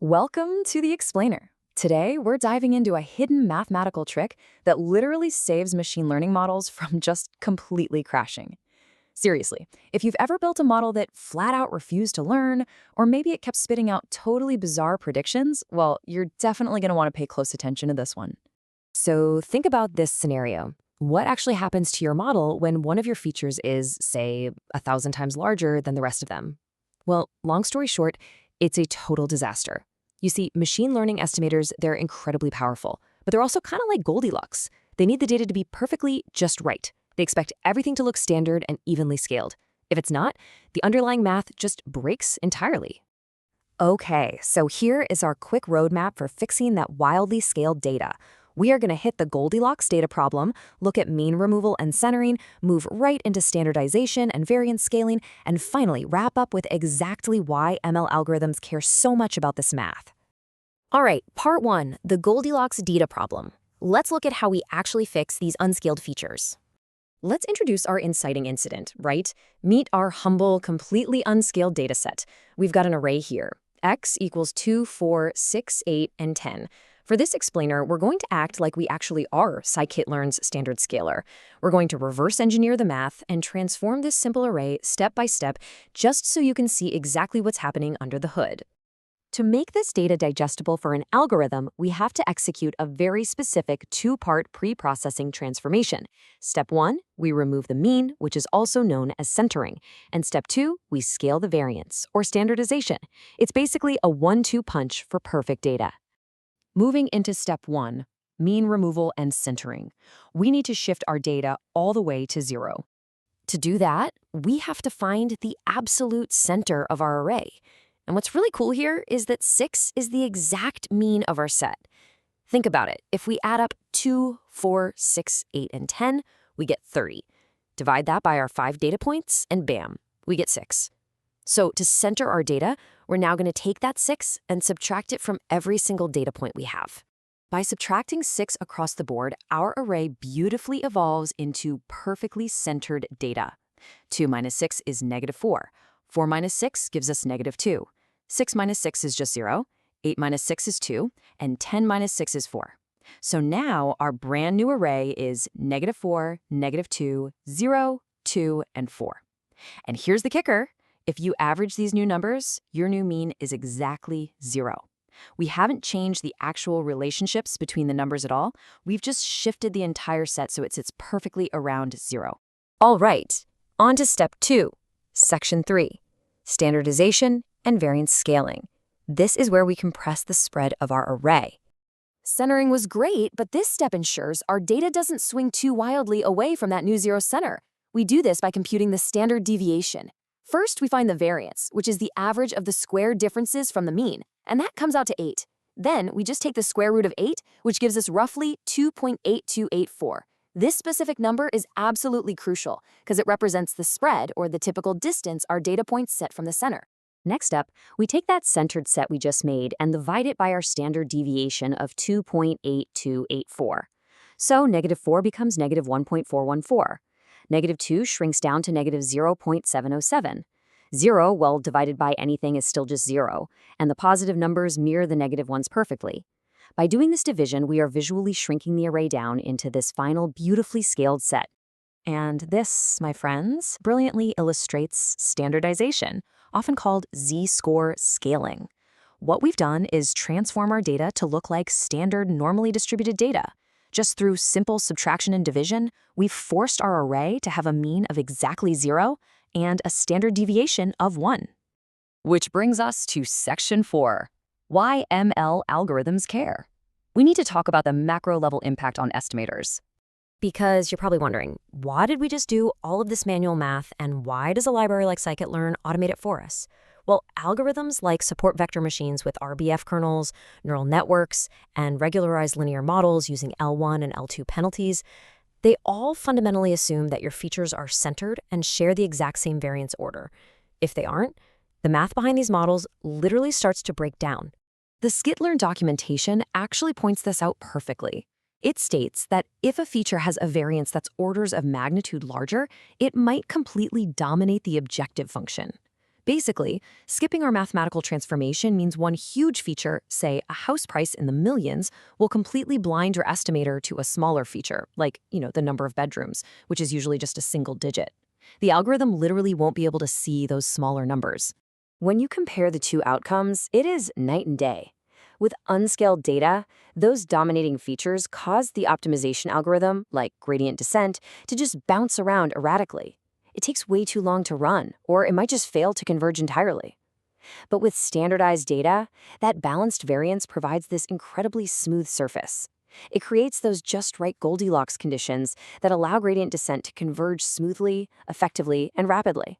Welcome to the Explainer. Today, we're diving into a hidden mathematical trick that literally saves machine learning models from just completely crashing. Seriously, if you've ever built a model that flat out refused to learn, or maybe it kept spitting out totally bizarre predictions, well, you're definitely going to want to pay close attention to this one. So think about this scenario. What actually happens to your model when one of your features is, say, 1,000 times larger than the rest of them? Well, long story short, it's a total disaster. You see, machine learning estimators, they're incredibly powerful, but they're also kind of like Goldilocks. They need the data to be perfectly just right. They expect everything to look standard and evenly scaled. If it's not, the underlying math just breaks entirely. Okay, so here is our quick roadmap for fixing that wildly scaled data. We are going to hit the Goldilocks data problem, look at mean removal and centering, move right into standardization and variance scaling, and finally wrap up with exactly why ML algorithms care so much about this math. All right, part one, the Goldilocks data problem. Let's look at how we actually fix these unscaled features. Let's introduce our inciting incident, right? Meet our humble, completely unscaled dataset. We've got an array here. X equals 2, 4, 6, 8, and 10. For this explainer, we're going to act like we actually are scikit-learn's standard scaler. We're going to reverse engineer the math and transform this simple array step by step just so you can see exactly what's happening under the hood. To make this data digestible for an algorithm, we have to execute a very specific two-part pre-processing transformation. Step 1, we remove the mean, which is also known as centering. And step 2, we scale the variance, or standardization. It's basically a 1-2 punch for perfect data. Moving into step 1, mean removal and centering. We need to shift our data all the way to 0. To do that, we have to find the absolute center of our array. And what's really cool here is that 6 is the exact mean of our set. Think about it. If we add up 2, 4, 6, 8, and 10, we get 30. Divide that by our 5 data points, and bam, we get 6. So to center our data, we're now going to take that 6 and subtract it from every single data point we have. By subtracting 6 across the board, our array beautifully evolves into perfectly centered data. 2 minus 6 is -4. 4 minus 6 gives us -2. 6 minus 6 is just 0. 8 minus 6 is 2. And 10 minus 6 is 4. So now our brand new array is -4, -2, 0, 2, and 4. And here's the kicker. If you average these new numbers, your new mean is exactly 0. We haven't changed the actual relationships between the numbers at all. We've just shifted the entire set so it sits perfectly around 0. All right, on to step 2, section 3, standardization and variance scaling. This is where we compress the spread of our array. Centering was great, but this step ensures our data doesn't swing too wildly away from that new 0 center. We do this by computing the standard deviation. First, we find the variance, which is the average of the square differences from the mean, and that comes out to 8. Then, we just take the square root of 8, which gives us roughly 2.8284. This specific number is absolutely crucial because it represents the spread, or the typical distance our data points set from the center. Next up, we take that centered set we just made and divide it by our standard deviation of 2.8284. So -4 becomes -1.414. -2 shrinks down to -0.707. 0, well, divided by anything is still just 0, and the positive numbers mirror the negative ones perfectly. By doing this division, we are visually shrinking the array down into this final beautifully scaled set. And this, my friends, brilliantly illustrates standardization, often called z-score scaling. What we've done is transform our data to look like standard normally distributed data. Just through simple subtraction and division, we've forced our array to have a mean of exactly 0 and a standard deviation of 1. Which brings us to section 4, why ML algorithms care. We need to talk about the macro-level impact on estimators. Because you're probably wondering, why did we just do all of this manual math, and why does a library like scikit-learn automate it for us? Well, algorithms like support vector machines with RBF kernels, neural networks, and regularized linear models using L1 and L2 penalties, they all fundamentally assume that your features are centered and share the exact same variance order. If they aren't, the math behind these models literally starts to break down. The scikit-learn documentation actually points this out perfectly. It states that if a feature has a variance that's orders of magnitude larger, it might completely dominate the objective function. Basically, skipping our mathematical transformation means one huge feature, say a house price in the millions, will completely blind your estimator to a smaller feature, like, the number of bedrooms, which is usually just a single digit. The algorithm literally won't be able to see those smaller numbers. When you compare the two outcomes, it is night and day. With unscaled data, those dominating features cause the optimization algorithm, like gradient descent, to just bounce around erratically. It takes way too long to run, or it might just fail to converge entirely. But with standardized data, that balanced variance provides this incredibly smooth surface. It creates those just right Goldilocks conditions that allow gradient descent to converge smoothly, effectively, and rapidly.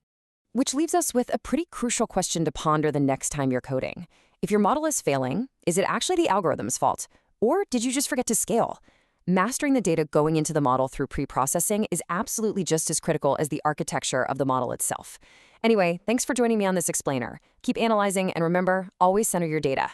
Which leaves us with a pretty crucial question to ponder the next time you're coding. If your model is failing, is it actually the algorithm's fault? Or did you just forget to scale? Mastering the data going into the model through pre-processing is absolutely just as critical as the architecture of the model itself. Anyway, thanks for joining me on this explainer. Keep analyzing, and remember, always center your data.